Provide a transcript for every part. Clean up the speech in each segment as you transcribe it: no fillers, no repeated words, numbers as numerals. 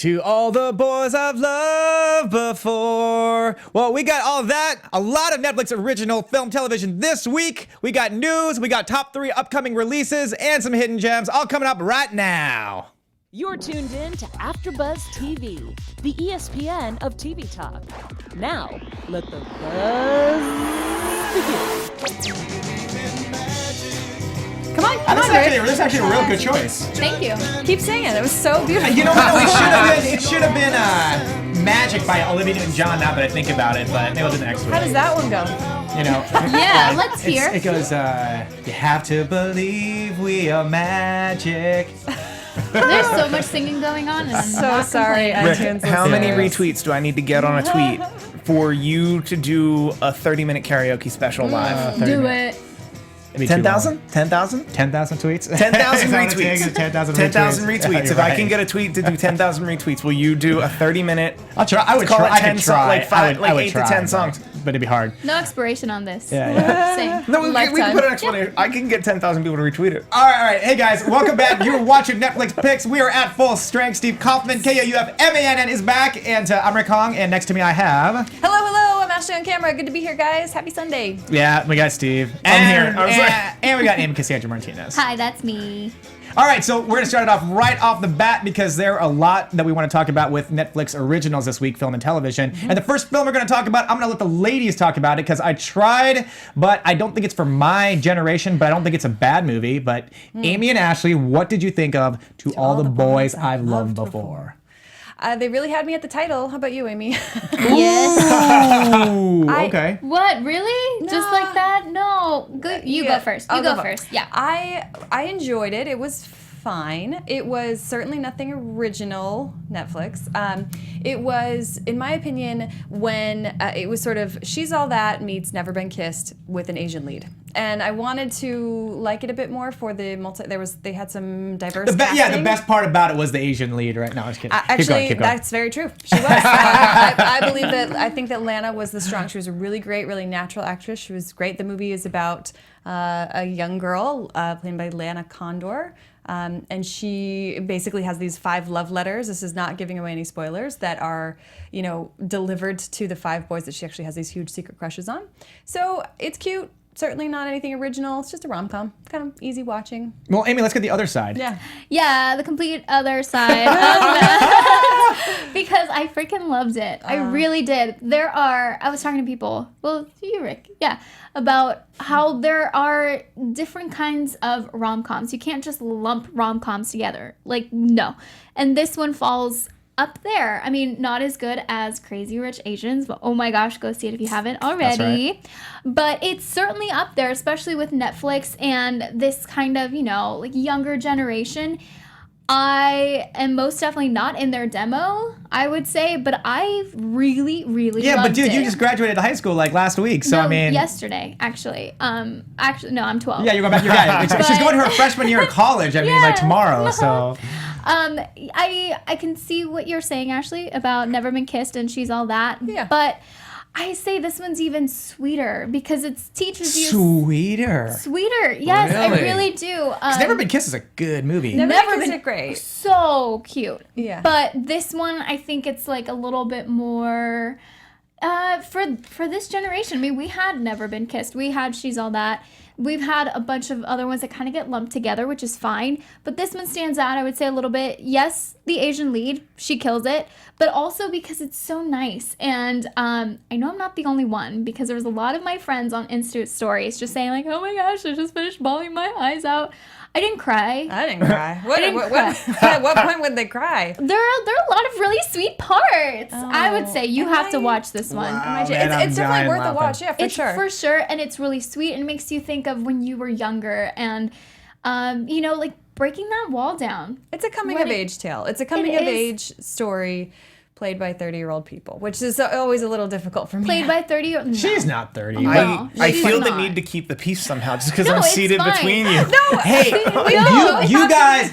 To all the boys I've loved before. Well, we got all that. A lot of Netflix original film television this week. We got news, we got top 3 upcoming releases, and some hidden gems all coming up right now. You're tuned in to Afterbuzz TV, the ESPN of TV talk. Now, let the buzz begin. Come on, This is actually a real good choice. Thank you. Keep saying it. It was so beautiful. You know what? It should have been Magic by Olivia Newton-John now that I think about it, but maybe I'll do the next one. How does that one go? You know? Yeah, let's hear. It goes, you have to believe we are magic. There's so much singing going on. And I'm So not sorry, complaining. iTunes. How many listeners. retweets do I need to get on a tweet for you to do a 30-minute karaoke special live? Do it. 10,000? 10,000? 10,000 tweets? 10,000 retweets. 10,000 10,000 retweets. You're If I can get a tweet to do 10,000 retweets, will you do a 30-minute? I'll try. I would call try. it I 10 could try. like I would 8 to try, 10 songs. but it'd be hard. No expiration on this. Yeah. Same. No, we can Lifetime. put an explanation. I can get 10,000 people to retweet it. All right. Hey guys, welcome back. You're watching Netflix Picks. We are at full strength. Steve Kaufmann, KUFMANN is back, and I'm Rick Hong, and next to me I have. Hello. I'm Ashley on camera. Good to be here, guys. Happy Sunday. Yeah, we got Steve. I'm here. I was like- and we got Amy Cassandra Martinez. Hi, that's me. All right, so we're gonna start it off right off the bat because there are a lot that we want to talk about with Netflix originals this week, film and television. And the first film we're gonna talk about, I'm gonna let the ladies talk about it because I tried, but I don't think it's for my generation, but I don't think it's a bad movie. But Amy and Ashley, what did you think of To All the Boys I've Loved Before? They really had me at the title. How about you, Amy? Yes. Ooh, okay. What? Really? Just like that? No. Good. You Yeah, go first. I'll You go go first. Yeah. I enjoyed it. It was fine. It was certainly nothing original Netflix. It was, in my opinion, when it was sort of She's All That meets Never Been Kissed with an Asian lead. And I wanted to like it a bit more for the they had some diverse casting. The best part about it was the Asian lead, right? No, I was kidding. Actually, keep going. that's very true. She was. I think that Lana was the strong. She was a really great, really natural actress. She was great. The movie is about a young girl played by Lana Condor. And she basically has these 5 love letters. This is not giving away any spoilers that are, delivered to the 5 boys that she actually has these huge secret crushes on. So it's cute. Certainly not anything original. It's just a rom-com. Kind of easy watching. Well, Amy, let's get the other side. Yeah. Yeah, the complete other side. Because I freaking loved it. I really did. I was talking to people, well, you, Rick, yeah, about how there are different kinds of rom-coms. You can't just lump rom-coms together. Like, no. And this one falls up there. I mean, not as good as Crazy Rich Asians, but oh my gosh, go see it if you haven't already. Right. But it's certainly up there, especially with Netflix and this kind of, like younger generation. I am most definitely not in their demo, I would say, but I really, really Yeah, loved but dude, it. you just graduated high school like last week, so No, I mean. yesterday, actually. Actually, no, I'm 12. Yeah, you're going back. She's going to her freshman year of college. I mean, like Yeah, tomorrow. no. So. I can see what you're saying, Ashley, about Never Been Kissed and She's All That. Yeah. But I say this one's even sweeter because it teaches you. Sweeter. Sweeter, yes, I Really? really do. Never Been Kissed is a good movie. Never Been Great. So cute. Yeah. But this one, I think it's like a little bit more for this generation. I mean, we had Never Been Kissed. We had She's All That. We've had a bunch of other ones that kind of get lumped together, which is fine. But this one stands out, I would say, a little bit. Yes, the Asian lead, she kills it. But also because it's so nice. And I know I'm not the only one because there was a lot of my friends on Insta stories just saying like, oh my gosh, I just finished bawling my eyes out. I didn't cry. I didn't cry. At what point would they cry? There are a lot of really sweet parts. I would say you have to watch this one. Wow. It's man, I'm definitely dying worth a laughing. watch. Yeah, for It's sure. for sure, and it's really sweet and it makes you think of when you were younger and like breaking that wall down. It's a coming of age tale. It's a coming of age story played by 30-year-old people, which is always a little difficult for me. Played by 30 year old. She's not 30. No. I she's feel the not. need to keep the peace somehow just because No, I'm it's seated fine. between you. No, Hey, No,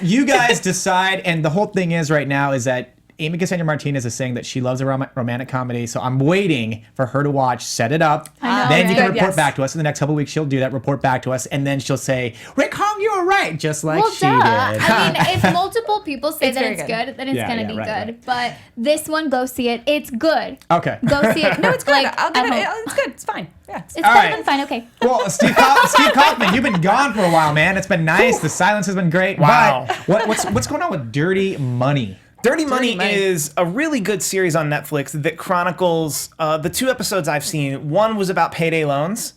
you guys decide, and the whole thing is right now is that Amy Cassandra Martinez is saying that she loves a romantic comedy, so I'm waiting for her to watch Set It Up. I know, Then you can right? report Yes. back to us. In the next couple weeks, she'll do that, report back to us, and then she'll say, Rick Hong, you were right, just like Well, she duh. did. I mean, if multiple people say It's that very it's good. good, then it's Yeah, gonna yeah, be right, good. But this one, go see it. It's good. Okay. Go see it. No, It's good. I'll give at it. home. It's good. It's fine. Yeah. It's All better right. than fine. Okay. Well, Steve Kaufman, you've been gone for a while, man. It's been nice. The silence has been great. Wow. But what's going on with Dirty Money? Dirty Money Money. is a really good series on Netflix that chronicles the 2 episodes I've seen. One was about payday loans.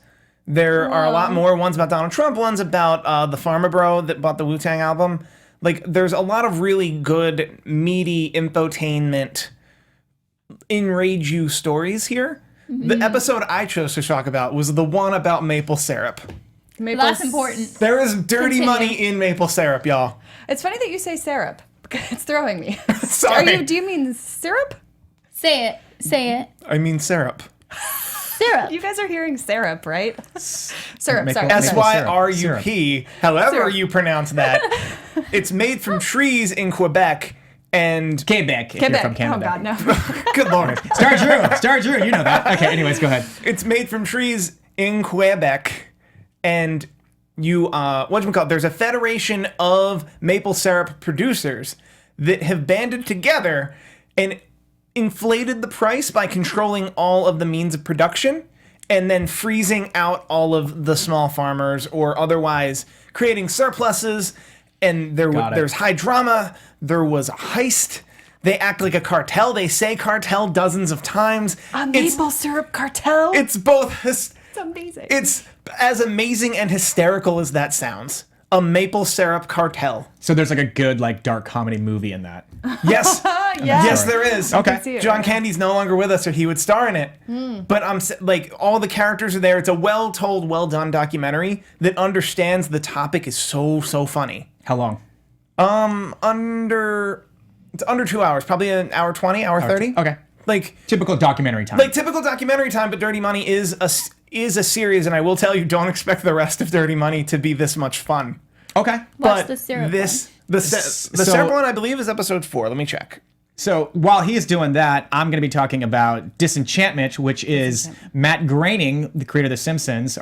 There are a lot more. One's about Donald Trump. One's about the farmer bro that bought the Wu-Tang album. Like, there's a lot of really good, meaty, infotainment, enrage you stories here. The episode I chose to talk about was the one about maple syrup. That's important. There is dirty Continue. money in maple syrup, y'all. It's funny that you say syrup. It's throwing me. Sorry. Do you mean syrup? Say it. Say it. I mean syrup. Syrup. You guys are hearing syrup, right? Syrup. Maple- Sorry. Maple okay. S-Y-R-U-P, however Syrup. you pronounce that. It's made from trees in Quebec, and Quebec, if you're Quebec. from Canada. Oh God, no. good lord. Star Drew, you know that. Okay, anyways, go ahead. It's made from trees in Quebec, and you, whatchamacallit, there's a federation of maple syrup producers that have banded together and inflated the price by controlling all of the means of production and then freezing out all of the small farmers or otherwise creating surpluses. And Got it. there's high drama. There was a heist. They act like a cartel. They say cartel dozens of times. A maple syrup cartel. It's both. It's amazing. It's as amazing and hysterical as that sounds. A maple syrup cartel. So there's like a good like dark comedy movie in that. Yes. Yes. Yes, there is. Okay. see it John right Candy's no longer with us, or he would star in it. But like all the characters are there. It's a well-told, well-done documentary that understands the topic is so funny. How long? It's under 2 hours, probably an hour 20, hour 30. Okay. Like Typical documentary time. typical documentary time, but Dirty Money is a series, and I will tell you, don't expect the rest of Dirty Money to be this much fun. Okay. Watch But the syrup the So- syrup one, I believe, is episode 4. Let me check. So while he's doing that, I'm going to be talking about Disenchantment, which is Matt Groening, the creator of The Simpsons,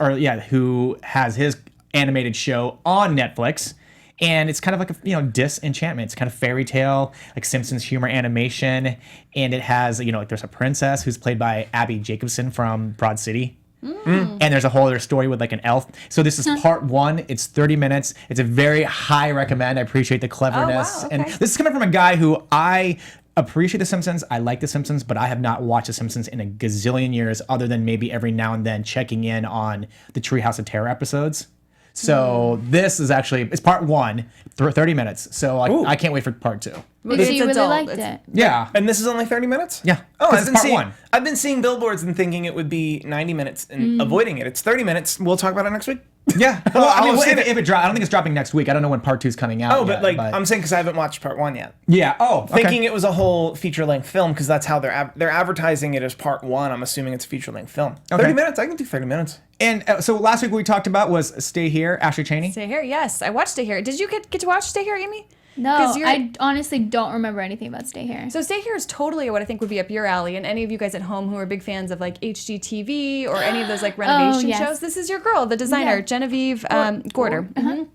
who has his animated show on Netflix. And it's kind of like a, disenchantment. It's kind of fairy tale, like Simpsons humor animation. And it has, like there's a princess who's played by Abby Jacobson from Broad City. And there's a whole other story with like an elf. So this is part 1. It's 30 minutes. It's a very high recommend. I appreciate the cleverness. Oh, wow, And okay. this is coming from a guy who I appreciate The Simpsons. I like The Simpsons, but I have not watched The Simpsons in a gazillion years, other than maybe every now and then checking in on the Treehouse of Terror episodes. So this is it's part 1, 30 minutes. So I can't wait for part 2. So It's you really adult. liked It's- it. Yeah. And this is only 30 minutes? Yeah. Oh, 'Cause it's part 1. I've been seeing billboards and thinking it would be 90 minutes and avoiding it. It's 30 minutes. We'll talk about it next week. Yeah. Well, I mean, I'll save it. if it drops, I don't think it's dropping next week. I don't know when part 2 is coming out. Oh, but yet, I'm saying because I haven't watched part 1 yet. yeah. Oh, okay. Thinking it was a whole feature-length film because that's how they're advertising it as part 1. I'm assuming it's a feature-length film. Okay. 30 minutes? I can do 30 minutes. And so last week what we talked about was Stay Here, Ashley Chaney. Stay Here. Yes, I watched Stay Here. Did you get to watch Stay Here, Amy? No, 'Cause you're- I honestly don't remember anything about Stay Here. So Stay Here is totally what I think would be up your alley, and any of you guys at home who are big fans of like HGTV or any of those like renovation yes. shows, this is your girl, the designer, Yeah. Genevieve Gorder. Mhm.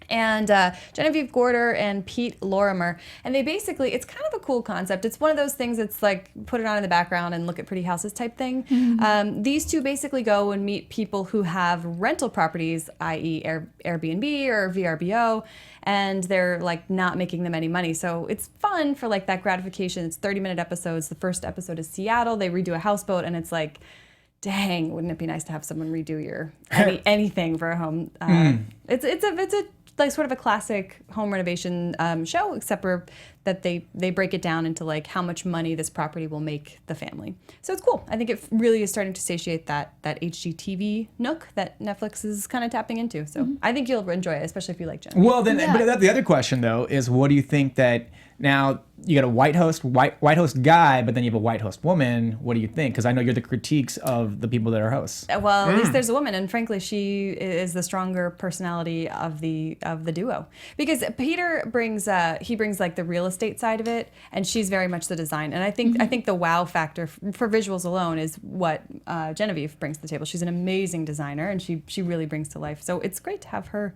And Genevieve Gorder and Pete Lorimer. And they basically, it's kind of a cool concept. It's one of those things that's like put it on in the background and look at pretty houses type thing. These two basically go and meet people who have rental properties, i.e. Airbnb or VRBO, and they're like not making them any money. So it's fun for like that gratification. It's 30-minute episodes. The first episode is Seattle. They redo a houseboat, and it's like, dang, wouldn't it be nice to have someone redo your anything for a home? It's a like sort of a classic home renovation show, except for that they break it down into like how much money this property will make the family. So it's cool. I think it really is starting to satiate that HGTV nook that Netflix is kind of tapping into. So I think you'll enjoy it, especially if you like Jen. Well, then, Yeah. but the other question though is, what do you think that now you got a white host guy, but then you have a white host woman? What do you think? Because I know you're the critiques of the people that are hosts. Well, at least there's a woman, and frankly, she is the stronger personality of the duo. Because Peter brings like the real estate side of it, and she's very much the design. And I think the wow factor for visuals alone is what Genevieve brings to the table. She's an amazing designer, and she really brings to life. So it's great to have her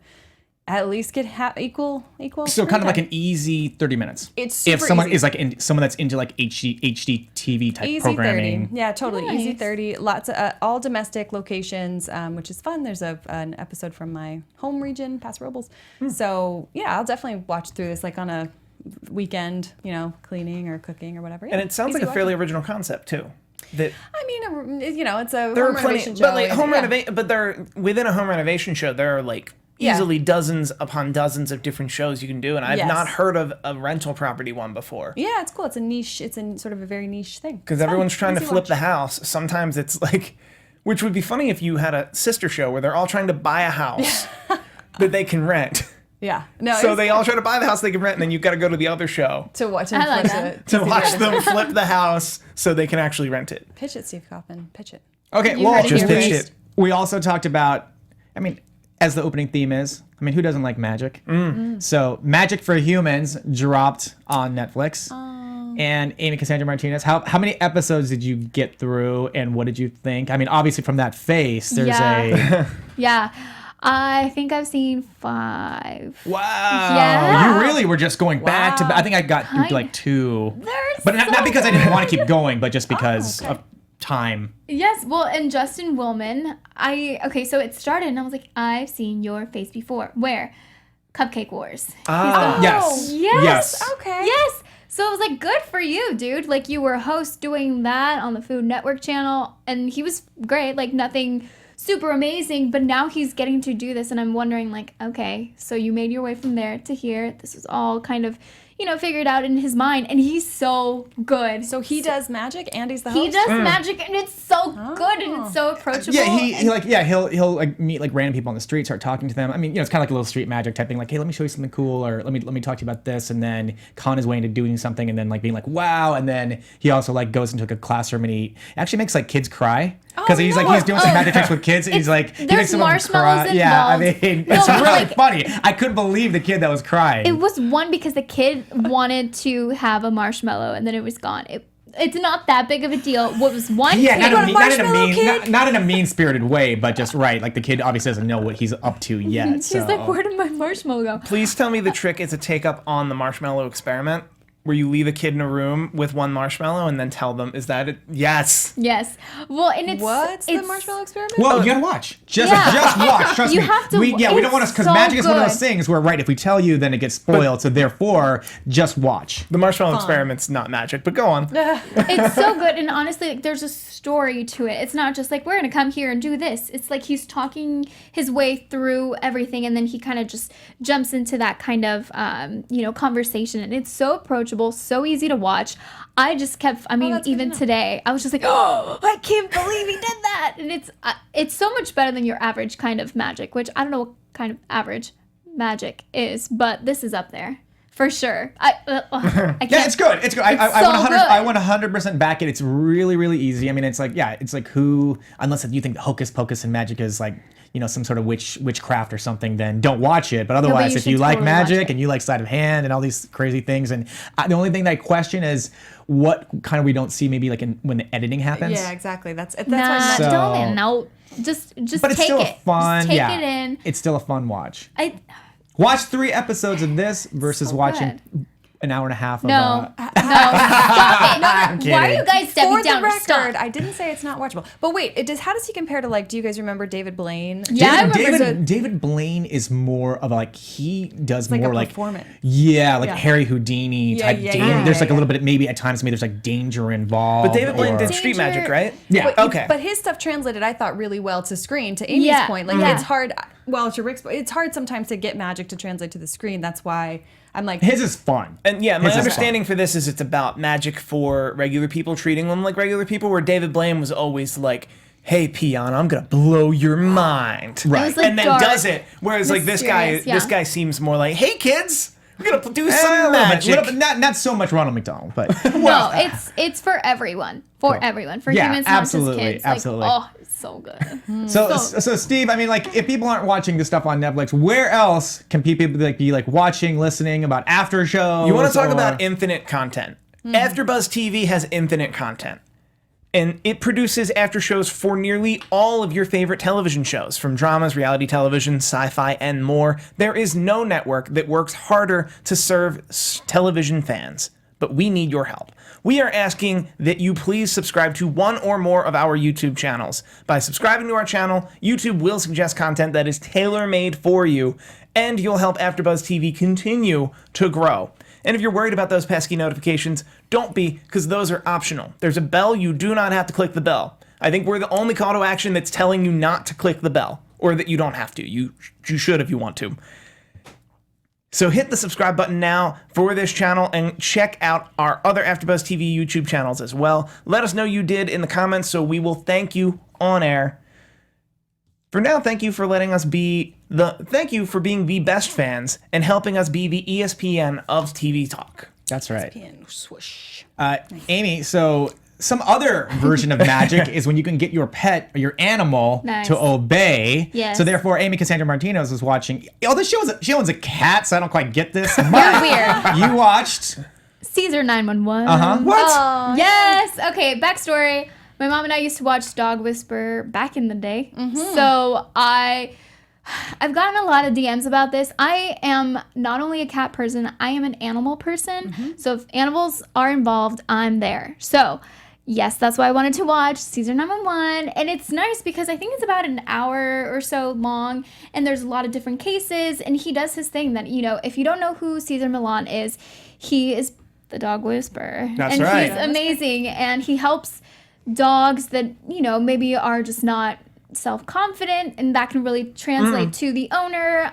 at least get equal. So kind of like an easy 30 minutes. It's super if someone easy. is like someone that's into like HD TV type Easy programming. 30. Yeah, totally. Easy Nice. 30. Lots of all domestic locations, which is fun. There's an episode from my home region, Paso Robles. So yeah, I'll definitely watch through this like on a weekend, cleaning or cooking or whatever. Yeah, And it sounds easy like a to watch. fairly original concept too. That I mean, it's a there home are plenty, renovation show. but like Yeah. within a home renovation show, there are like Yeah. easily dozens upon dozens of different shows you can do, and I've Yes. not heard of a rental property one before. Yeah, it's cool. It's a niche. It's a sort of a very niche thing. Because It's fun. everyone's trying to Easy flip watch. the house. Sometimes it's like, which would be funny if you had a sister show where they're all trying to buy a house that they can rent. Yeah. No. So it's they all try to buy the house they can rent, and then you've got to go to the other show to watch. I like flip that. it, to see watch the them other- flip the house so they can actually rent it. Pitch it, Steve Kaufmann. Pitch it. Okay, You well, heard it Just here pitched first. it. we also talked about, I mean, as the opening theme is, I mean, who doesn't like magic? So Magic for Humans dropped on Netflix. And Amy Cassandra Martinez, how many episodes did you get through and what did you think? I mean, obviously from that face, there's Yeah. Yeah. I think I've seen 5. wow. Yeah. You really were just going back to, I think I got through like 2. There's But not so because I didn't want to keep going, but just because okay. of time. Yes, well, and Justin Willman, so it started and I was like, I've seen your face before. Where? Cupcake Wars. Ah. Yes. Yes. Okay. Yes. So it was like, good for you, dude. Like, you were a host doing that on the Food Network channel, and he was great. Like, nothing super amazing, but now he's getting to do this, and I'm wondering, like, okay, so you made your way from there to here. This was all kind of, figured out in his mind, and he's so good. So he does magic and he's the host? He does magic, and it's so good, and it's so approachable. Yeah, he'll like meet like random people on the street, start talking to them. I mean, it's kind of like a little street magic type thing. Like, hey, let me show you something cool, or let me talk to you about this, and then con his way into doing something, and then like being like, wow, and then he also like goes into like a classroom and he actually makes like kids cry because he's like he's doing some magic tricks with kids, and he's like he there's makes some of them marshmallows cry. Yeah, I involved. mean, No, it's but, really like- funny. I couldn't believe the kid that was crying. It was one because the kid wanted to have a marshmallow, and then it was gone. It's not that big of a deal. What was one Yeah, kid? not in a mean-spirited way, but just right. Like the kid obviously doesn't know what he's up to yet. He's so. like, where did my marshmallow go? Please tell me the trick is a take up on the marshmallow experiment, where you leave a kid in a room with one marshmallow and then tell them, is that it? Yes. Yes. Well, and it's What's the it's- marshmallow experiment? Well, you gotta watch. Just Yeah. watch. Trust You me. have to- We don't it's want to, because so magic is one of those good. things where, right, if we tell you, then it gets spoiled. So therefore, just watch. The marshmallow experiment's not magic, but go on. It's so good, and honestly, like, there's a story to it. It's not just like, we're gonna come here and do this. It's like he's talking his way through everything, and then he kind of just jumps into that kind of conversation, and it's so approachable, so easy to watch. I just kept, that's good even to know. today, I was just like, oh, I can't believe he did that. And it's so much better than your average kind of magic, which I don't know what kind of average magic is, but this is up there for sure. I can't. Yeah, it's good. It's good. I so want 100. good. I want 100% back it. It's really, really easy. I mean, it's like who, unless you think hocus pocus and magic is like, some sort of witchcraft or something, then don't watch it. But otherwise, you if you should like totally watch magic it. and you like sleight of hand and all these crazy things, and the only thing that I question is what kind of we don't see maybe like when the editing happens. Yeah, exactly. That's why Nah, magic. So- don't. No, just But it's take still it. a fun. Just take yeah, it in. It's still a fun watch. Watch 3 episodes of this versus So watching good. an hour and a half of. No, stop it. Why are kidding. you guys stepping For the down? record, Stop. I didn't say it's not watchable. But wait, how does he compare to do you guys remember David Blaine? Yeah, I remember David Blaine is more of like he does like more a like performance. yeah, like Yeah. Harry Houdini Yeah, type. yeah, danger. yeah, There's yeah, like a yeah. little bit maybe at times maybe there's like danger involved. But David Blaine or- did street Danger. magic, right? Yeah. But, Okay. But his stuff translated, I thought, really well to screen. To Amy's Yeah, point, yeah. it's hard. Well, to Rick's point, it's hard sometimes to get magic to translate to the screen. That's why I'm like, His is fun. And yeah, my His is understanding for this is it's about magic for regular people, treating them like regular people, where David Blaine was always like, hey, peon, I'm gonna blow your mind. Right. It was, like, and then dark, does it. Whereas like this mysterious, yeah. guy seems more like, hey kids, we're gonna do A some magic. little bit, not so much Ronald McDonald, but No, it's for everyone. For Cool. everyone. For Yeah, humans, not absolutely, just kids. absolutely. Like, so good. So Steve, I mean, like, if people aren't watching this stuff on Netflix, where else can people be watching, listening about after shows? You want to talk about infinite content? Afterbuzz TV has infinite content. And it produces after shows for nearly all of your favorite television shows, from dramas, reality television, sci-fi, and more. There is no network that works harder to serve television fans, but we need your help. We are asking that you please subscribe to one or more of our YouTube channels. By subscribing to our channel, YouTube will suggest content that is tailor-made for you, and you'll help AfterBuzz TV continue to grow. And if you're worried about those pesky notifications, don't be, because those are optional. There's a bell. You do not have to click the bell. I think we're the only call to action that's telling you not to click the bell, or that you don't have to. You should if you want to. So hit the subscribe button now for this channel and check out our other AfterBuzz TV YouTube channels as well. Let us know you did in the comments, so we will thank you on air. For now, thank you for letting us be thank you for being the best fans and helping us be the ESPN of TV talk. That's right. ESPN, swoosh. Amy, so some other version of magic is when you can get your pet or your animal to obey. Yes. So therefore, Amy Cassandra Martinez was watching. Oh, this she owns a cat, so I don't quite get this. You're weird. You watched Cesar 911. What? Oh, yes. Okay, backstory. My mom and I used to watch Dog Whisperer back in the day. So I've gotten a lot of DMs about this. I am not only a cat person, I am an animal person. So if animals are involved, I'm there. So yes, that's why I wanted to watch Cesar 911. And it's nice because I think it's about an hour or so long, and there's a lot of different cases, and he does his thing that, if you don't know who Cesar Millan is, he is the dog whisperer. That's right. He's amazing, and he helps dogs that, maybe are just not self-confident, and that can really translate to the owner.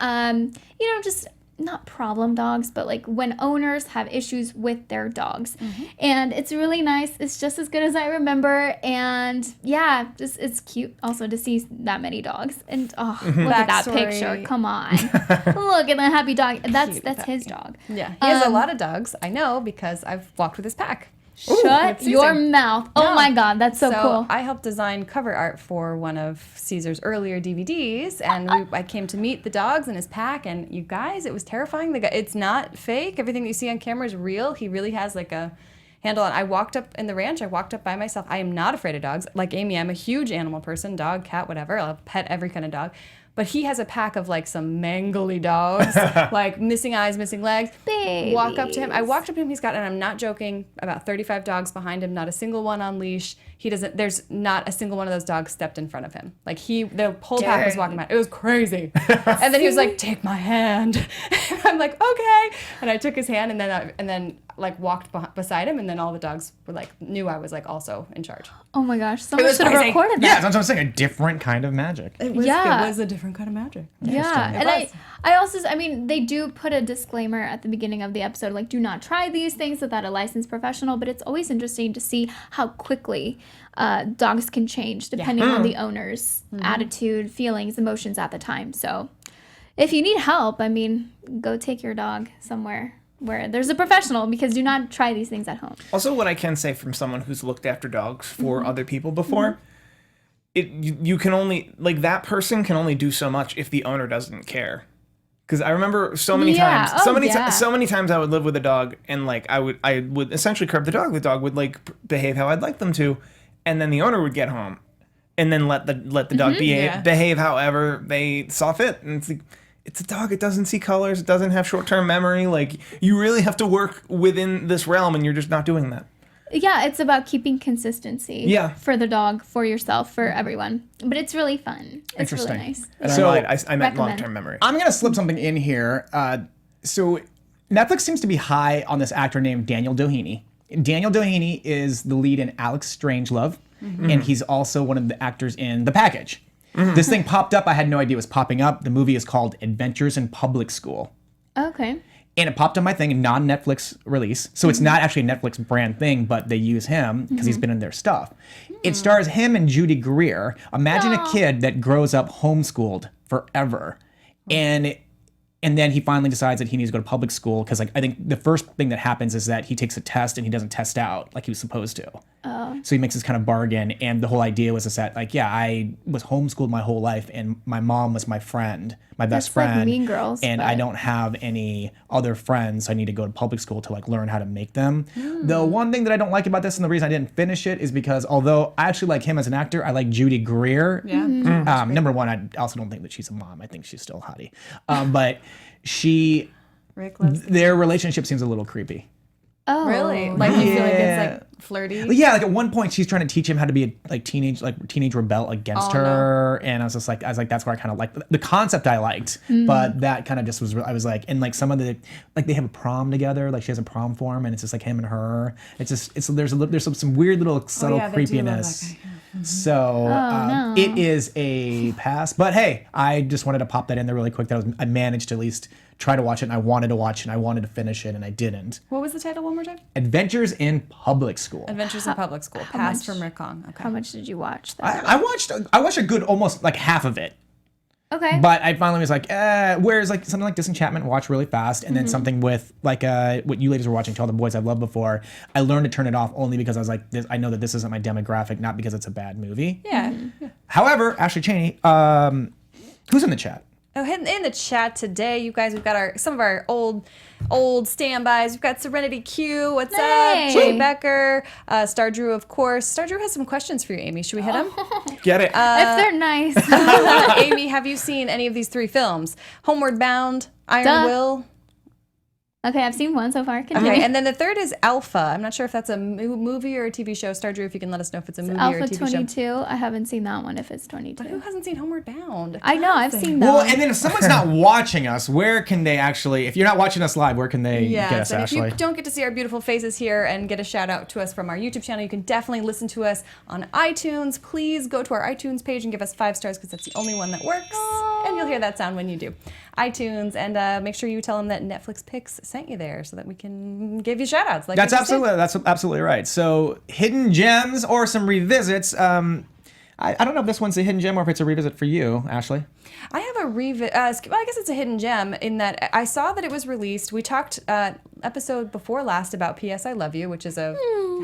Just not problem dogs, but like when owners have issues with their dogs. And it's really nice. It's just as good as I remember. And yeah, just it's cute also to see that many dogs. And look at that picture. Come on. Look at the happy dog. That's his dog. Yeah, he has a lot of dogs. I know because I've walked with his pack. Shut your mouth. Oh my God, that's so cool. I helped design cover art for one of Cesar's earlier DVDs, and I came to meet the dogs and his pack, and you guys, it was terrifying. It's not fake. Everything that you see on camera is real. He really has like a handle on. I walked up in the ranch. I walked up by myself. I am not afraid of dogs. Like Amy, I'm a huge animal person, dog, cat, whatever. I'll pet every kind of dog. But he has a pack of like some mangly dogs, like missing eyes, missing legs. Babies. Walk up to him. I walked up to him. He's got, and I'm not joking, about 35 dogs behind him. Not a single one on leash. There's not a single one of those dogs stepped in front of him. Like the whole pack was walking by. It was crazy. And then he was like, "Take my hand." I'm like, "Okay." And I took his hand, and then like walked beside him, and then all the dogs were like knew I was like also in charge. Oh my gosh, someone should have recorded that. Yeah, that's what I'm saying. A different kind of magic. It was a different kind of magic. Yeah, and I also, they do put a disclaimer at the beginning of the episode, like, do not try these things without a licensed professional, but it's always interesting to see how quickly dogs can change depending on the owner's attitude, feelings, emotions at the time. So if you need help, go take your dog somewhere where there's a professional, because do not try these things at home. Also, what I can say from someone who's looked after dogs for other people before, you can only, like, that person can only do so much if the owner doesn't care. Because I remember so many times, so many times I would live with a dog, and like I would essentially curb the dog. The dog would like behave how I'd like them to, and then the owner would get home, and then let the dog behave however they saw fit. And it's like, it's a dog. It doesn't see colors. It doesn't have short-term memory. Like, you really have to work within this realm, and you're just not doing that. Yeah, it's about keeping consistency for the dog, for yourself, for everyone. But it's really fun. It's really nice. And So, I meant long-term memory. I'm going to slip something in here. So Netflix seems to be high on this actor named Daniel Doheny. Daniel Doheny is the lead in Alex Strangelove, and he's also one of the actors in The Package. This thing popped up. I had no idea it was popping up. The movie is called Adventures in Public School. Okay. And it popped on my thing, a non-Netflix release. So it's not actually a Netflix brand thing, but they use him because he's been in their stuff. It stars him and Judy Greer. Imagine a kid that grows up homeschooled forever. And then he finally decides that he needs to go to public school because, like, I think the first thing that happens is that he takes a test and he doesn't test out like he was supposed to. So he makes this kind of bargain, and the whole idea was that, like, yeah, I was homeschooled my whole life, and my mom was my friend, my best That's like friend. Mean Girls, and but- I don't have any other friends, so I need to go to public school to like learn how to make them. The one thing that I don't like about this, and the reason I didn't finish it, is because although I actually like him as an actor, I like Judy Greer. Yeah. Number one, I also don't think that she's a mom. I think she's still hottie. But Rick loves their relationship seems a little creepy. Oh, Really? Like you feel like it's like flirty? But yeah, like at one point she's trying to teach him how to be a teenage rebel against her, and I was like that's where I kind of like the concept I liked, but that kind of just was I was like, and like some of the like they have a prom together, like she has a prom for him, and it's just like him and her. There's some weird little subtle yeah, they do love creepiness. that guy, So no. it is a pass, but hey, I just wanted to pop that in there really quick. I managed to at least try to watch it, and I wanted to watch it, and I wanted to finish it, and I didn't. What was the title one more time? Adventures in Public School. Adventures in Public School. Pass much? from Rick Kong. Okay. How much did you watch? I watched a good almost like half of it, Okay. but I finally was like, whereas like something like Disenchantment, watch really fast, and then something with like what you ladies were watching, To All the Boys I've Loved Before, I learned to turn it off only because I was like, I know that this isn't my demographic, not because it's a bad movie. Yeah. However, Ashley Chaney, who's in the chat? Oh, in the chat today, you guys, we've got some of our old standbys. We've got Serenity Q. What's Hey. up? Jay Becker, Star Drew, of course. Star Drew has some questions for you, Amy. Should we hit them? Get it? If they're nice. Amy, have you seen any of these 3 films? Homeward Bound, Iron Duh. Will. Okay, I've seen one so far. Continue. Okay, and then the third is Alpha. I'm not sure if that's a movie or a TV show. Star Drew, if you can let us know if it's a movie or Alpha a TV show. 22. I haven't seen that one. If it's But who 22, hasn't seen Homeward Bound? I know I've seen that. Well, one. and then if someone's not watching us, where can they actually? If you're not watching us live, where can they get us, and if Ashley? you don't get to see our beautiful faces here and get a shout out to us from our YouTube channel, you can definitely listen to us on iTunes. Please go to our iTunes page and give us 5 stars because that's the only one that works. And you'll hear that sound when you do. iTunes, and make sure you tell them that Netflix Picks sent you there so that we can give you shout outs. Like That's we just did. absolutely right. So hidden gems or some revisits. I don't know if this one's a hidden gem or if it's a revisit for you, Ashley. I have a revisit. Well, I guess it's a hidden gem in that I saw that it was released. We talked episode before last about P.S. I Love You, which is a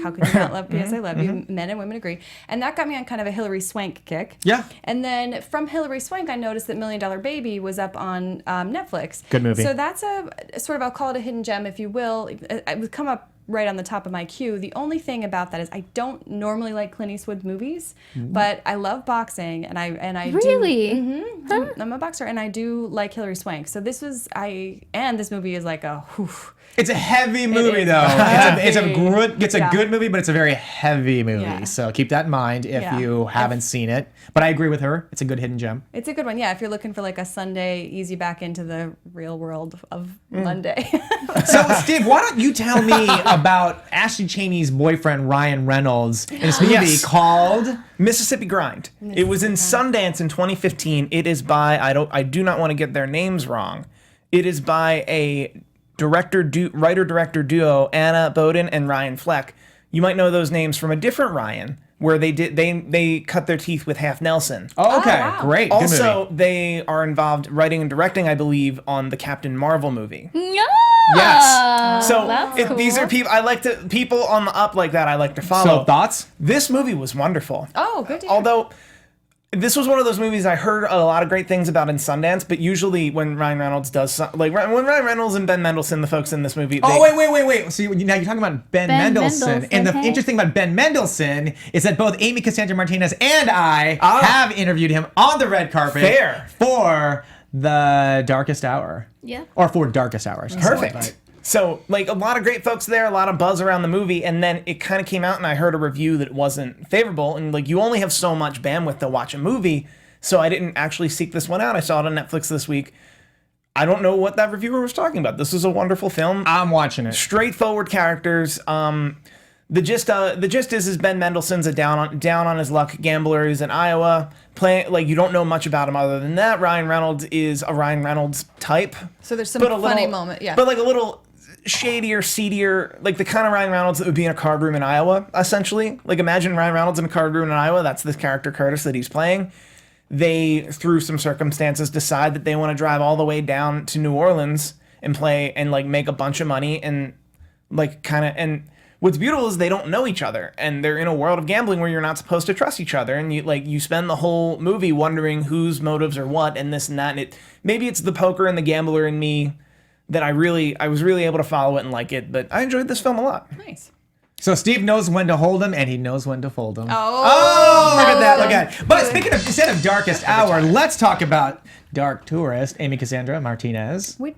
how could you not love P.S. I Love You? Men and women agree, and that got me on kind of a Hilary Swank kick. Yeah. And then from Hilary Swank, I noticed that $1 Million Baby was up on Netflix. Good movie. So that's a sort of, I'll call it a hidden gem, if you will. It would come up right on the top of my queue. The only thing about that is I don't normally like Clint Eastwood movies, but I love boxing, and I Really? do. I'm a boxer, and I do like Hilary Swank. So this movie is like a. Whew. It's a heavy movie, is though. heavy. It's a Yeah. good movie, but it's a very heavy movie. Yeah. So keep that in mind if Yeah. you haven't seen it. But I agree with her. It's a good hidden gem. It's a good one, yeah. If you're looking for like a Sunday easy back into the real world of Monday. So, Steve, why don't you tell me about Ashley Chaney's boyfriend, Ryan Reynolds, in this movie Yes. called... Mississippi Grind. It was in Sundance in 2015. It is by I do not want to get their names wrong. It is by a writer-director duo, Anna Boden and Ryan Fleck. You might know those names from a different Ryan, where they cut their teeth with Half Nelson. Oh, okay, wow. great. Good Also, movie. they are involved writing and directing, I believe, on the Captain Marvel movie. Yeah. Yes. So that's these cool. are people on the up like that. I like to follow. So, thoughts? This movie was wonderful. Oh, good to hear. Although this was one of those movies I heard a lot of great things about in Sundance, but usually when Ryan Reynolds does when Ryan Reynolds and Ben Mendelsohn, the folks in this movie, Oh, wait. So now you're talking about Ben Mendelsohn. Mendelsohn, And the hey. interesting thing about Ben Mendelsohn is that both Amy, Cassandra, Martinez, and I have interviewed him on the red carpet Fair. for The Darkest Hour. Yeah. Or for Darkest Hour. I should say. perfect. So like a lot of great folks there, a lot of buzz around the movie, and then it kind of came out and I heard a review that wasn't favorable, and like you only have so much bandwidth to watch a movie, so I didn't actually seek this one out. I saw it on Netflix this week. I don't know what that reviewer was talking about. This was a wonderful film. I'm watching it. Straightforward characters. The gist is Ben Mendelsohn's a down on his luck gambler. He's in Iowa. You don't know much about him other than that. Ryan Reynolds is a Ryan Reynolds type. So there's some but a funny little- moment, yeah. But like a little shadier, seedier, like the kind of Ryan Reynolds that would be in a cardroom in Iowa, essentially. Like imagine Ryan Reynolds in a cardroom in Iowa. That's this character Curtis that he's playing. They, through some circumstances, decide that they want to drive all the way down to New Orleans and play and like make a bunch of money and like kind of and what's beautiful is they don't know each other, and they're in a world of gambling where you're not supposed to trust each other, and you spend the whole movie wondering whose motives are what, and this and that, and maybe it's the poker and the gambler in me that I was really able to follow it and like it, but I enjoyed this film a lot. Nice. So Steve knows when to hold him, and he knows when to fold him. Oh, look at that! Look at it. But speaking of, instead of Darkest Hour, let's talk about Dark Tourist. Amy Cassandra Martinez. we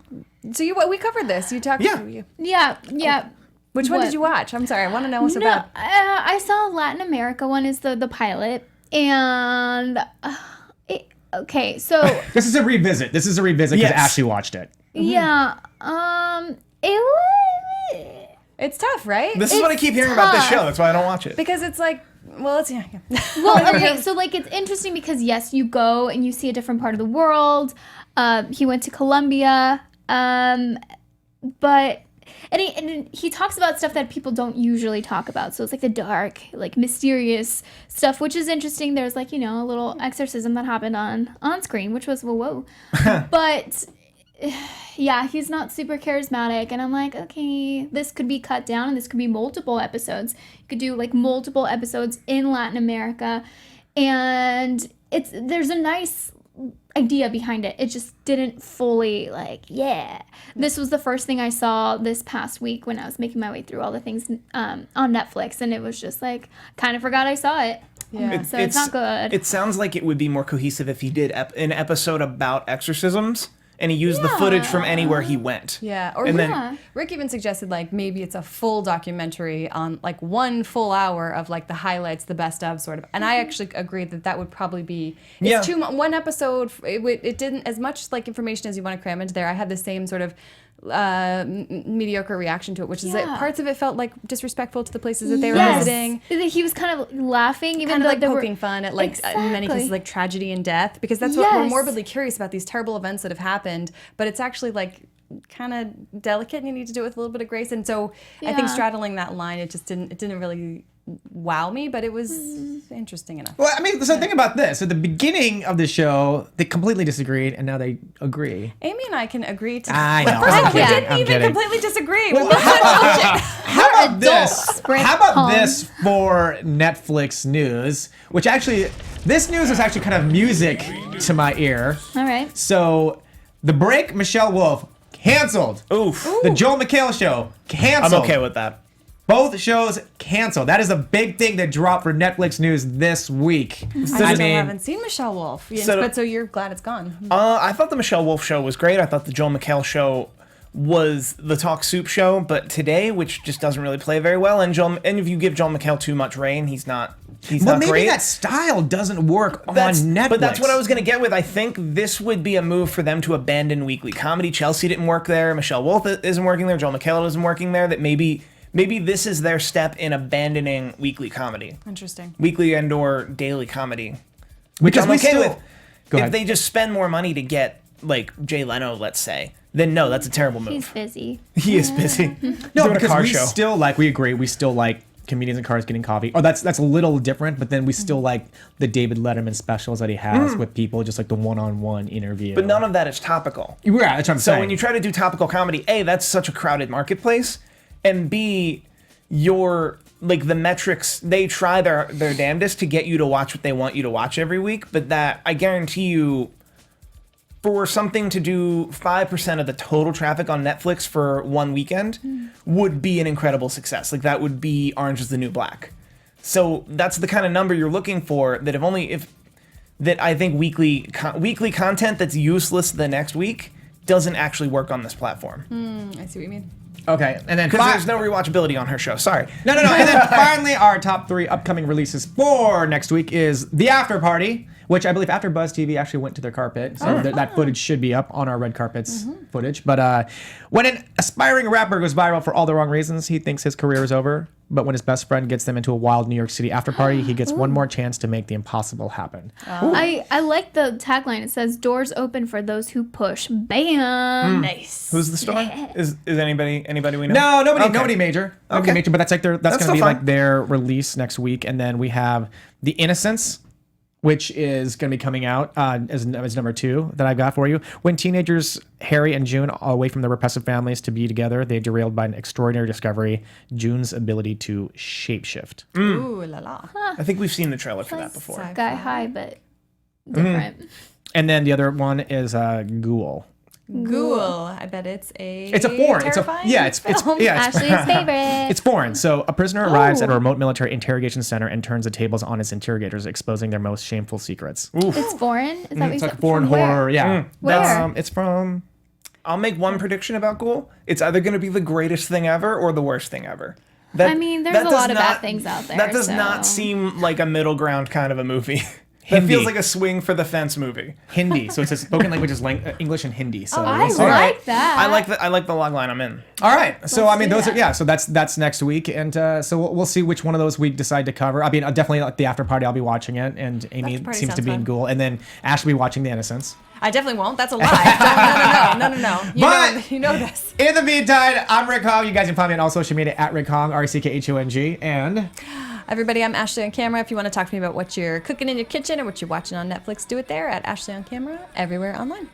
covered this. You talked. Yeah. Yeah. Which one What? did you watch? I'm sorry. I want to know what's No, about. I saw Latin America one is the pilot, and okay, so This is a revisit. This is a revisit because Yes. Ashley watched it. yeah, it was. It's tough, right? This is what I keep hearing about this tough. show. That's why I don't watch it. Because it's like, well, it's yeah. Well, okay, so like it's interesting because yes, you go and you see a different part of the world. He went to Colombia, but and he talks about stuff that people don't usually talk about. So it's like the dark, like mysterious stuff, which is interesting. There's like a little exorcism that happened on screen, which was whoa. But yeah, he's not super charismatic, and I'm like, okay, this could be cut down, and this could be multiple episodes. You could do like multiple episodes in Latin America, and there's a nice idea behind it. It just didn't fully This was the first thing I saw this past week when I was making my way through all the things on Netflix, and it was just like kind of forgot I saw it. Yeah. So it's not good. It sounds like it would be more cohesive if he did an episode about exorcisms. And he used the footage from anywhere he went. Yeah, or And then- Rick even suggested like maybe it's a full documentary on like 1 full hour of like the highlights, the best of sort of. And I actually agreed that would probably be Yeah. one episode. It didn't as much like information as you want to cram into there. I had the same sort of mediocre reaction to it, which is that parts of it felt like disrespectful to the places that they were visiting. He was kind of laughing, even Kind of though like there poking fun at like in many cases like tragedy and death, because that's what we're Yes. morbidly curious about, these terrible events that have happened, but it's actually like kind of delicate and you need to do it with a little bit of grace. And so I think Yeah. straddling that line, it didn't really wow me, but it was interesting enough. Well, I mean, so think about this. At the beginning of the show, they completely disagreed, and now they agree. Amy and I can agree to I know. First of all, I'm we kidding, didn't I'm even kidding. completely disagree. Well, We just had bullshit. How about this? adults, Britt How about Holmes. this for Netflix news? Which actually, this news is actually kind of music to my ear. All right. So, The Break, Michelle Wolf, canceled. Oof. The Joel McHale show, canceled. I'm okay with that. Both shows canceled. That is a big thing that dropped for Netflix news this week. I still haven't seen Michelle Wolf, so you're glad it's gone. I thought the Michelle Wolf show was great. I thought the Joel McHale show was the Talk Soup show, but today, which just doesn't really play very well, and if you give Joel McHale too much reign, he's not Maybe great. that style doesn't work on That's- Netflix. But that's what I was going to get with. I think this would be a move for them to abandon weekly comedy. Chelsea didn't work there. Michelle Wolf isn't working there. Joel McHale isn't working there. That maybe this is their step in abandoning weekly comedy. Interesting. Weekly and or daily comedy. Because I'm we okay still. with. Go If ahead. they just spend more money to get like Jay Leno, let's say, then no, that's a terrible move. He's busy. He is busy. No, Doing a because car we show. still we agree. We still like comedians in cars getting coffee. Oh, that's a little different, but then we still like the David Letterman specials that he has with people, just like the one-on-one interview. But none of that is topical. Yeah, that's what I'm So saying. when you try to do topical comedy, A, that's such a crowded marketplace, and B, the metrics, they try their damnedest to get you to watch what they want you to watch every week, but that, I guarantee you, for something to do 5% of the total traffic on Netflix for one weekend would be an incredible success. Like, that would be Orange is the New Black. So that's the kind of number you're looking for, that that I think weekly content that's useless the next week doesn't actually work on this platform. I see what you mean. Okay, and then Because there's no rewatchability on her show. Sorry. No. And then finally, our top 3 upcoming releases for next week is The After Party, which I believe Afterbuzz TV actually went to their carpet, so that footage should be up on our red carpets footage. But when an aspiring rapper goes viral for all the wrong reasons, he thinks his career is over. But when his best friend gets them into a wild New York City after party, he gets one more chance to make the impossible happen. I like the tagline. It says, "Doors open for those who push." Bam. Nice. Who's the star? Is anybody we know? No, nobody Okay. major. Nobody Okay. major, but that's That's going to still be fine. like their release next week. And then we have The Innocents, which is going to be coming out as number 2 that I've got for you. When teenagers Harry and June are away from their repressive families to be together, they're derailed by an extraordinary discovery, June's ability to shapeshift. Ooh la la. I think we've seen the trailer for that before. Sky High, but different. And then the other one is Ghoul. Ghoul. I bet it's a. It's a foreign. Terrifying It's Ashley's favorite. It's foreign. So a prisoner arrives at a remote military interrogation center and turns the tables on its interrogators, exposing their most shameful secrets. It's foreign. Is that what you It's said? like foreign From where? horror. Yeah. Where? It's from. I'll make one prediction about Ghoul. It's either going to be the greatest thing ever or the worst thing ever. I mean, there's that a does lot of bad not- things out there. That does so. not seem like a middle ground kind of a movie. That Hindi. feels like a swing for the fence movie. Hindi. So it's a spoken language is English and Hindi. So I we'll see. like that. I like the log line I'm in. All right. So Let's I mean, do those that. are So that's next week, and so we'll see which one of those we decide to cover. I mean, definitely like the after party. I'll be watching it, and Amy After party seems to sounds be in fun. Ghoul, and then Ash will be watching The Innocents. I definitely won't. That's a lie. No. But- You know this. In the meantime, I'm Rick Hong. You guys can find me on all social media at Rick Hong, RCKHONG, and Everybody, I'm Ashley on Camera. If you want to talk to me about what you're cooking in your kitchen or what you're watching on Netflix, do it there at Ashley on Camera, everywhere online.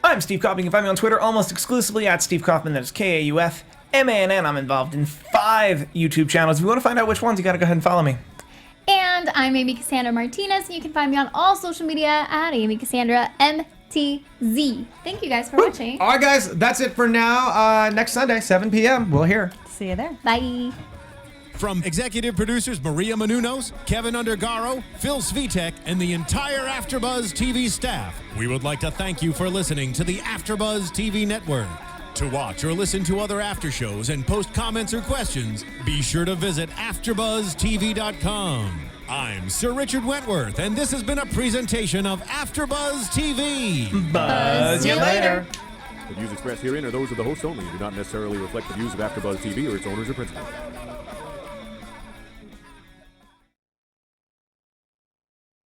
I'm Steve Kaufmann. You can find me on Twitter almost exclusively at Steve Kaufmann. That is KAUFMANN. I'm involved in 5 YouTube channels. If you want to find out which ones, you got to go ahead and follow me. And I'm Amy Cassandra Martinez, and you can find me on all social media at Amy Cassandra MTZ. Thank you guys for watching. all right, guys, that's it for now. Next Sunday, 7 p.m. We'll hear. See you there. Bye. From executive producers Maria Menounos, Kevin Undergaro, Phil Svitek, and the entire Afterbuzz TV staff, we would like to thank you for listening to the Afterbuzz TV network. To watch or listen to other after shows and post comments or questions, be sure to visit AfterBuzzTV.com. I'm Sir Richard Wentworth, and this has been a presentation of Afterbuzz TV. Buzz you later. The views expressed herein are those of the host only and do not necessarily reflect the views of AfterBuzz TV or its owners or principals.